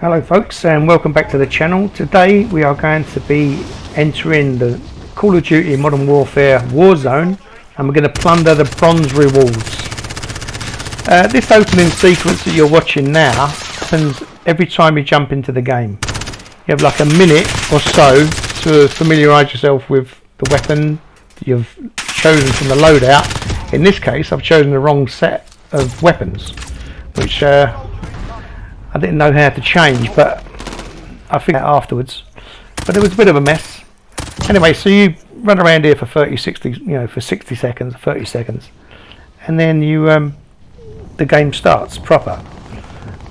Hello folks, and welcome back to the channel. Today we are going to be entering the Call of Duty Modern Warfare Warzone, and we're going to plunder the Bronze Rewards. This opening sequence that you're watching now happens every time you jump into the game. You have like a minute or so to familiarise yourself with the weapon you've chosen from the loadout. In this case I've chosen the wrong set of weapons, which I didn't know how to change, but I figured out afterwards. But it was a bit of a mess. Anyway, so you run around here for 60 seconds, 30 seconds, and then you the game starts proper.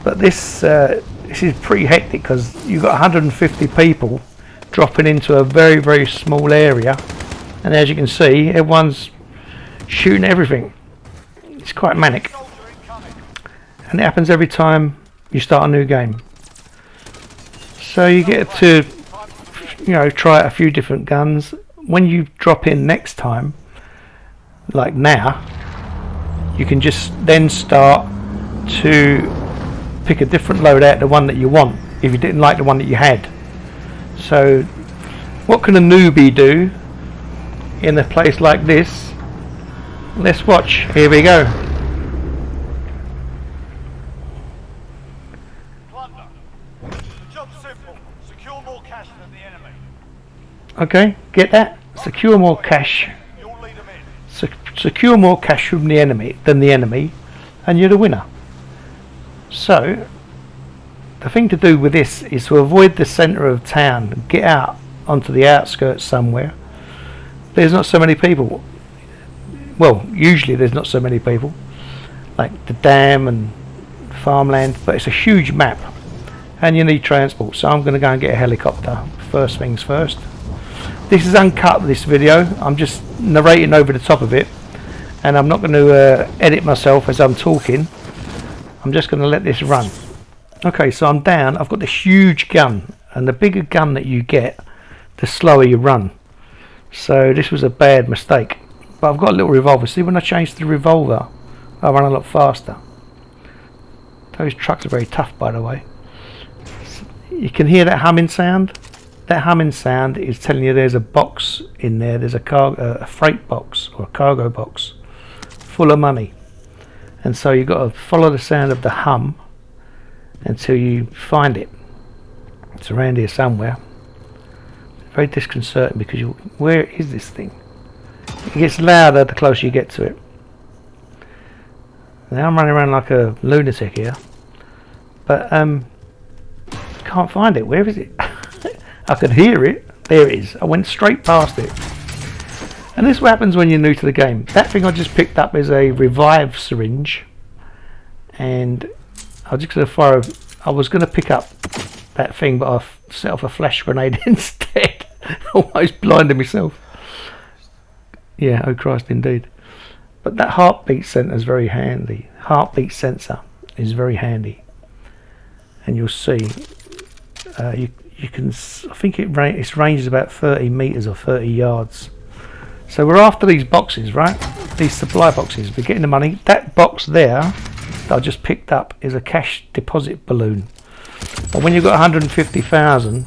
But this is pretty hectic because you've got 150 people dropping into a very, very small area, and as you can see, everyone's shooting everything. It's quite manic, and it happens every time you start a new game. So you get to try a few different guns. When you drop in next time, like now, you can just then start to pick a different loadout, the one that you want, if you didn't like the one that you had. So what can a newbie do in a place like this? Let's watch. Here we go. Okay, get that? Secure more cash. Secure more cash from the enemy and you're the winner. So the thing to do with this is to avoid the centre of town, get out onto the outskirts somewhere. There's not so many people. Well, usually there's not so many people, like the dam and farmland, but it's a huge map and you need transport. So I'm going to go and get a helicopter first things first. This is uncut, this video. I'm just narrating over the top of it, and I'm not going to edit myself as I'm talking. I'm just going to let this run. Okay, so I'm down. I've got this huge gun, and the bigger gun that you get, the slower you run. So this was a bad mistake. But I've got a little revolver. See, when I change the revolver, I run a lot faster. Those trucks are very tough, by the way. You can hear that humming sound. That humming sound is telling you there's a box in there. There's a freight box or a cargo box full of money, and so you've got to follow the sound of the hum until you find it. It's around here somewhere. Very disconcerting because where is this thing? It gets louder the closer you get to it. Now I'm running around like a lunatic here, but can't find it. Where is it? I could hear it. There it is. I went straight past it. And this is what happens when you're new to the game. That thing I just picked up is a revive syringe, and I was just going to fire. I was going to pick up that thing, but I set off a flash grenade instead. Almost blinded myself. Yeah, oh Christ, indeed. But that heartbeat sensor is very handy. Heartbeat sensor is very handy, and you'll see. You can. I think its range is about 30 meters or 30 yards. So we're after these boxes, right? These supply boxes. We're getting the money. That box there that I just picked up is a cash deposit balloon. But when you've got 150,000,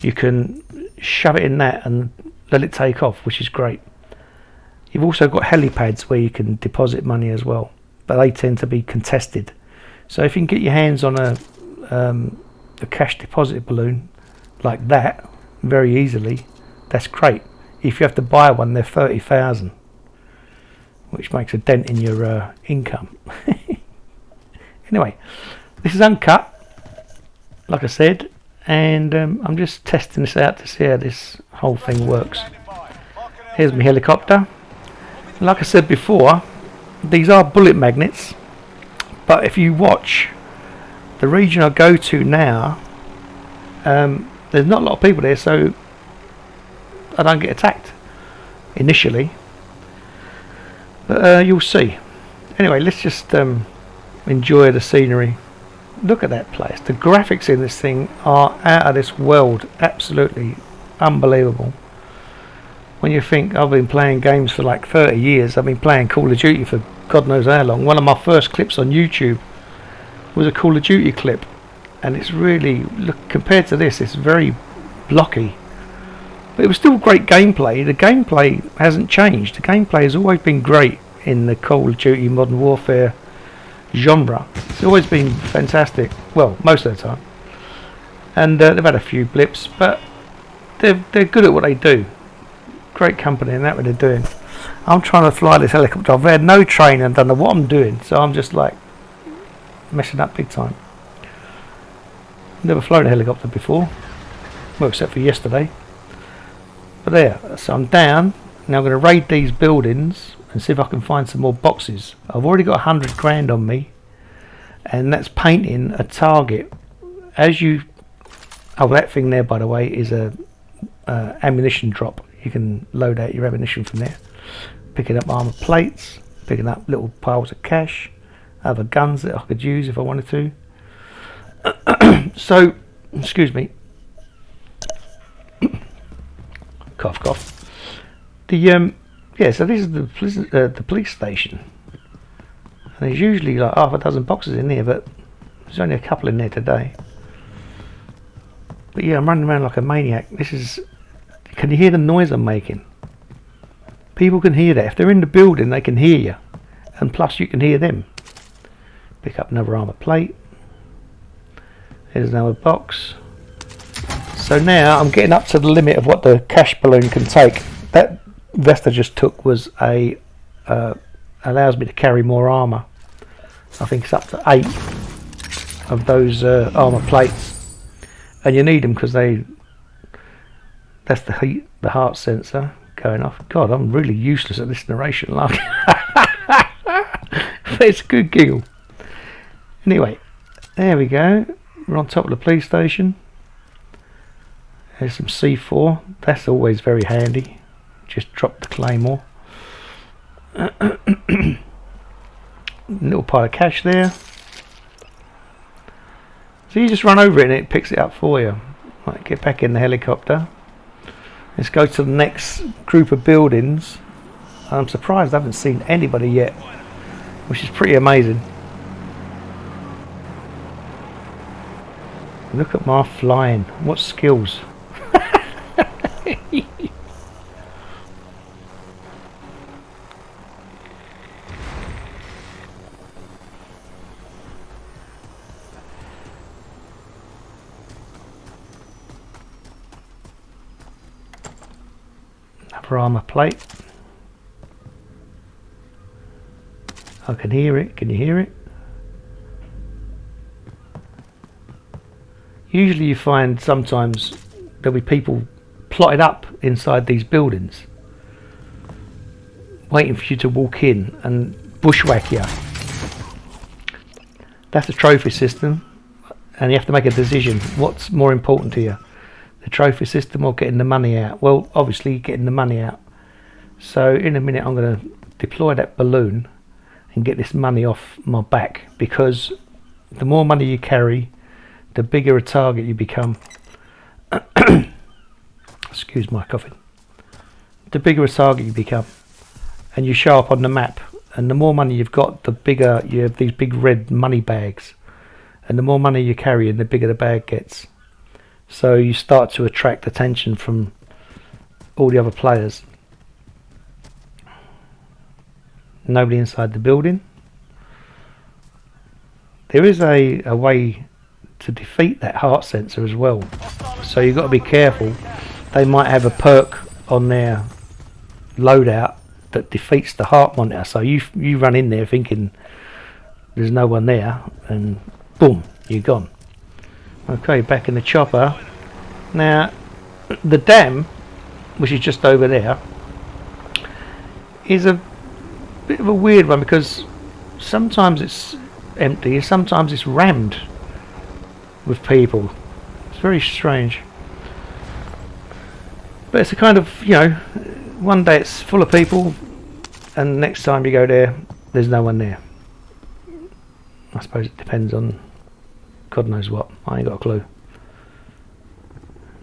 you can shove it in that and let it take off, which is great. You've also got helipads where you can deposit money as well, but they tend to be contested. So if you can get your hands on a cash deposit balloon like that very easily, that's great. If you have to buy one, they're 30,000, which makes a dent in your income. Anyway, this is uncut, like I said, and I'm just testing this out to see how this whole thing works. Here's my helicopter. Like I said before, these are bullet magnets, but if you watch the region I go to now, there's not a lot of people there, so I don't get attacked initially, but you'll see. Anyway, let's just enjoy the scenery. Look at that place. The graphics in this thing are out of this world. Absolutely unbelievable. When you think I've been playing games for like 30 years, I've been playing Call of Duty for God knows how long. One of my first clips on YouTube was a Call of Duty clip, and it's really, look, compared to this, it's very blocky. But it was still great gameplay. The gameplay hasn't changed. The gameplay has always been great in the Call of Duty Modern Warfare genre. It's always been fantastic. Well, most of the time. And they've had a few blips, but they're good at what they do. Great company, and that's what they're doing. I'm trying to fly this helicopter. I've had no training and don't know what I'm doing, so I'm just like messing up big time. Never flown a helicopter before, well, except for yesterday. But there, so I'm down. Now I'm going to raid these buildings and see if I can find some more boxes. I've already got 100 grand on me, and that's painting a target. As you, oh, that thing there, by the way, is a ammunition drop. You can load out your ammunition from there. Picking up armor plates, picking up little piles of cash, other guns that I could use if I wanted to. So, excuse me. Cough, cough. The yeah. So this is the police station, and there's usually like half a dozen boxes in there, but there's only a couple in there today. But yeah, I'm running around like a maniac. This is. Can you hear the noise I'm making? People can hear that. If they're in the building, they can hear you, and plus you can hear them. Pick up another armor plate. There's another box. So now I'm getting up to the limit of what the cash balloon can take. That vest I just took was a allows me to carry more armor. I think it's up to 8 of those armor plates, and you need them because that's the heat, the heart sensor going off. God, I'm really useless at this narration, like. But it's a good giggle. Anyway, there we go. We're on top of the police station. There's some C4. That's always very handy. Just drop the claymore. Little pile of cash there. So you just run over it and it picks it up for you. Right, get back in the helicopter. Let's go to the next group of buildings. I'm surprised I haven't seen anybody yet, which is pretty amazing. Look at my flying. What skills. Another armor plate. I can hear it. Can you hear it? Usually you find sometimes there'll be people plotted up inside these buildings waiting for you to walk in and bushwhack you. That's a trophy system, and you have to make a decision. What's more important to you? The trophy system or getting the money out? Well, obviously getting the money out. So in a minute I'm going to deploy that balloon and get this money off my back, because the more money you carry, the bigger a target you become. Excuse my coughing. The bigger a target you become, and you show up on the map, and the more money you've got, the bigger you have these big red money bags, and the more money you carry, and the bigger the bag gets. So you start to attract attention from all the other players. Nobody inside the building. There is a way to defeat that heart sensor as well, so you've got to be careful. They might have a perk on their loadout that defeats the heart monitor, so you run in there thinking there's no one there, and boom, you're gone. Okay, back in the chopper. Now the dam, which is just over there, is a bit of a weird one, because sometimes it's empty, sometimes it's rammed with people. It's very strange. But it's a kind of, you know, one day it's full of people, and next time you go there, there's no one there. I suppose it depends on God knows what. I ain't got a clue.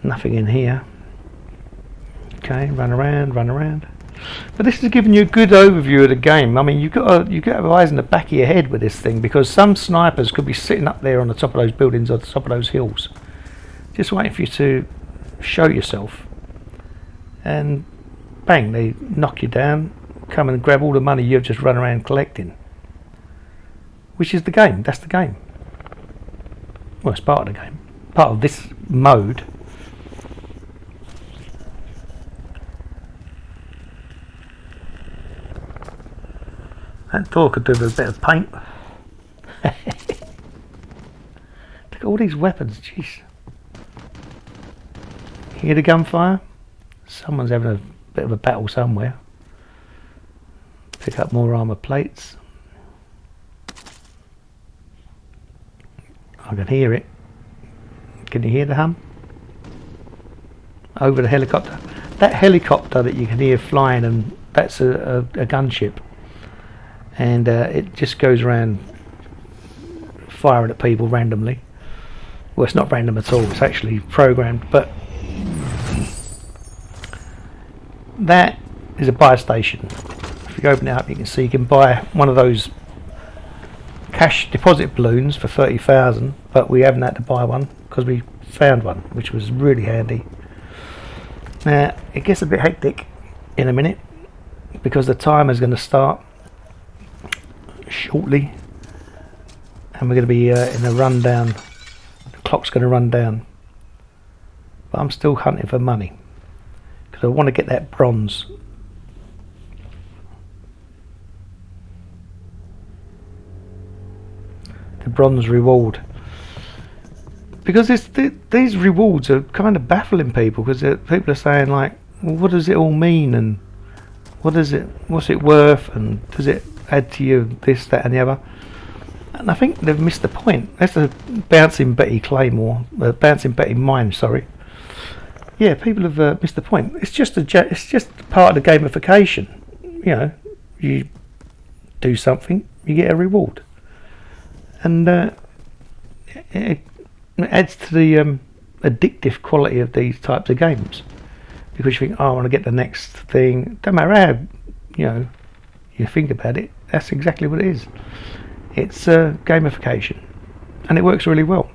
Nothing in here. Okay, run around, run around. But this is giving you a good overview of the game. I mean, you've got to have eyes in the back of your head with this thing, because some snipers could be sitting up there on the top of those buildings or the top of those hills, just waiting for you to show yourself, and bang, they knock you down, come and grab all the money you've just run around collecting. Which is the game. That's the game. Well, it's part of the game, part of this mode. That door could do with a bit of paint. Look at all these weapons, jeez. Hear the gunfire? Someone's having a bit of a battle somewhere. Pick up more armor plates. I can hear it. Can you hear the hum? Over the helicopter. That helicopter that you can hear flying, and that's a gunship. And it just goes around firing at people randomly. Well, it's not random at all, it's actually programmed. But that is a buy station. If you open it up, you can see you can buy one of those cash deposit balloons for 30,000, but we haven't had to buy one because we found one, which was really handy. Now it gets a bit hectic in a minute because the timer is going to start shortly, and we're going to be in a rundown. The clock's going to run down, but I'm still hunting for money because I want to get that bronze. The bronze reward, because these rewards are kind of baffling people, because people are saying like, well, what does it all mean, and what's it worth, and does it add to you this, that and the other? And I think they've missed the point. That's a bouncing Betty Claymore, bouncing Betty mine, sorry. Yeah, people have missed the point. It's just part of the gamification. You know, you do something, you get a reward. And it adds to the addictive quality of these types of games, because you think, oh, I want to get the next thing. Don't matter how you think about it, that's exactly what it is. It's gamification, and it works really well.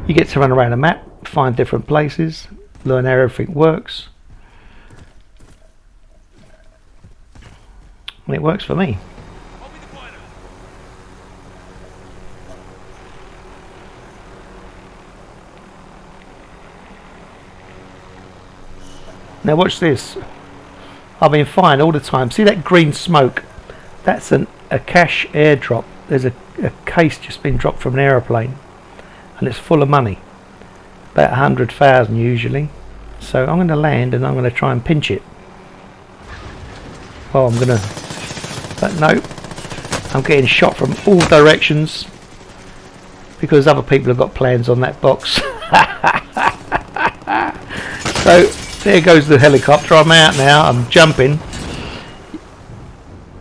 You get to run around a map, find different places, learn how everything works, and it works for me. Now watch this. I've been fine all the time. See that green smoke? That's a cash airdrop. There's a case just been dropped from an aeroplane, and it's full of money, about 100,000 usually. So I'm going to land and I'm going to try and pinch it. Well, but no, I'm getting shot from all directions because other people have got plans on that box. So there goes the helicopter. I'm out now. I'm jumping.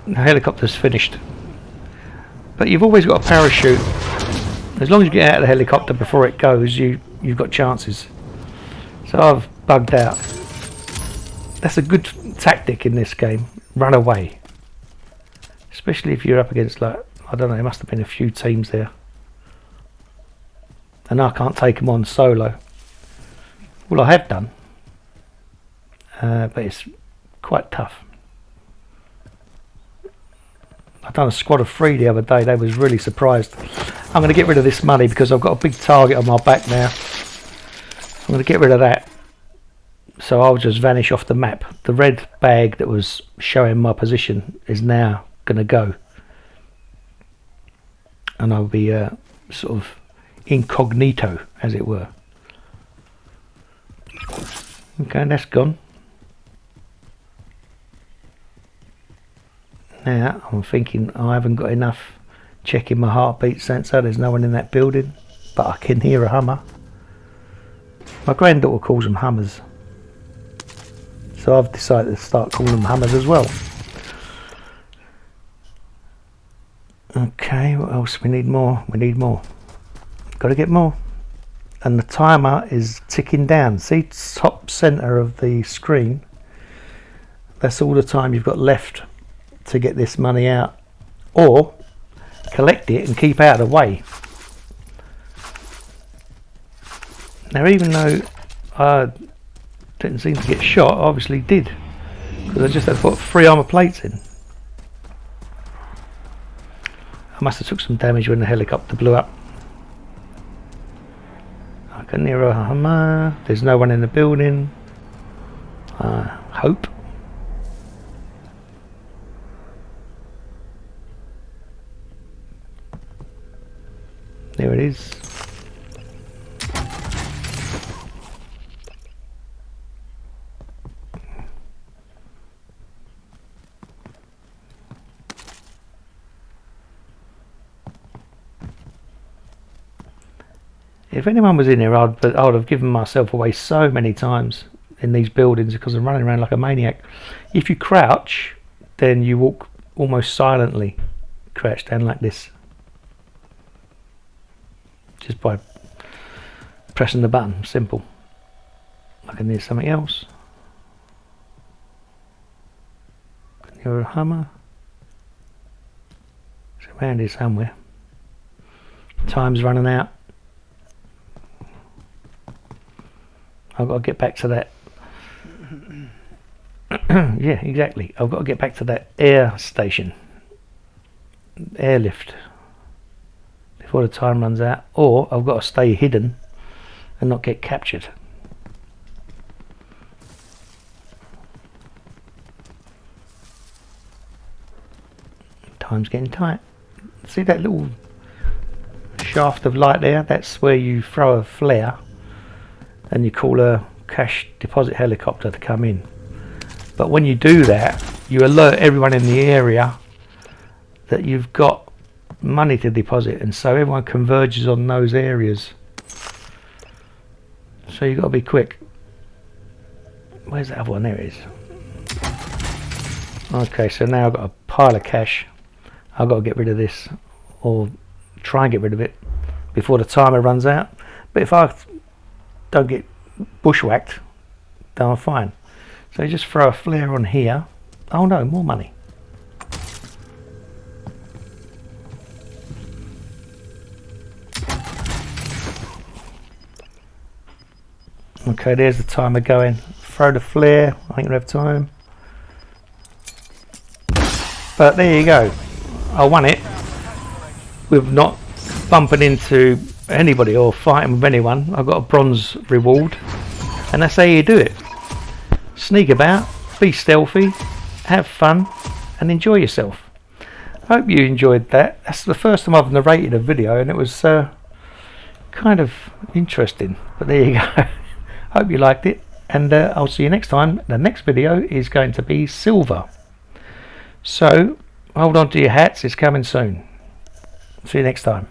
The helicopter's finished. But you've always got a parachute. As long as you get out of the helicopter before it goes, you've got chances. So I've bugged out. That's a good tactic in this game. Run away. Especially if you're up against, like, I don't know, there must have been a few teams there. And I can't take them on solo. Well, I have done. But it's quite tough. I've done a squad of 3 the other day. They was really surprised. I'm going to get rid of this money because I've got a big target on my back now. I'm going to get rid of that, so I'll just vanish off the map. The red bag that was showing my position is now going to go, and I'll be sort of incognito, as it were. Okay, that's gone. Now I'm thinking I haven't got enough. Checking my heartbeat sensor, there's no one in that building, but I can hear a Hummer. My granddaughter calls them Hummers, so I've decided to start calling them Hummers as well. Okay, what else? We need more. Got to get more. And the timer is ticking down. See, top center of the screen, that's all the time you've got left to get this money out, or collect it and keep out of the way. Now, even though I didn't seem to get shot, I obviously did, because I just had to put 3 armor plates in. I must have took some damage when the helicopter blew up. I can hear a Hummer. There's no one in the building. Hope. There it is. If anyone was in here, I'd have given myself away so many times in these buildings because I'm running around like a maniac. If you crouch, then you walk almost silently. Crouch down like this. Just by pressing the button. Simple. I can hear something else. Can hear a Hummer. It's around here somewhere. Time's running out. I've got to get back to that. Yeah, exactly. I've got to get back to that air station. Airlift. Before the time runs out. Or I've got to stay hidden and not get captured. Time's getting tight. See that little shaft of light there? That's where you throw a flare and you call a cash deposit helicopter to come in. But when you do that, you alert everyone in the area that you've got money to deposit, and so everyone converges on those areas. So you've got to be quick. Where's that other one? There it is. Okay, so now I've got a pile of cash. I've got to get rid of this, or try and get rid of it before the timer runs out. But if I don't get bushwhacked, then I'm fine. So you just throw a flare on here. Oh no, more money. Okay, there's the timer going. Throw the flare. I think we have time. But there you go. I won it with not bumping into anybody or fighting with anyone. I got a bronze reward, and that's how you do it. Sneak about, be stealthy, have fun, and enjoy yourself. I hope you enjoyed that. That's the first time I've narrated a video, and it was kind of interesting. But there you go. Hope you liked it, and I'll see you next time. The next video is going to be silver, so hold on to your hats. It's coming soon. See you next time.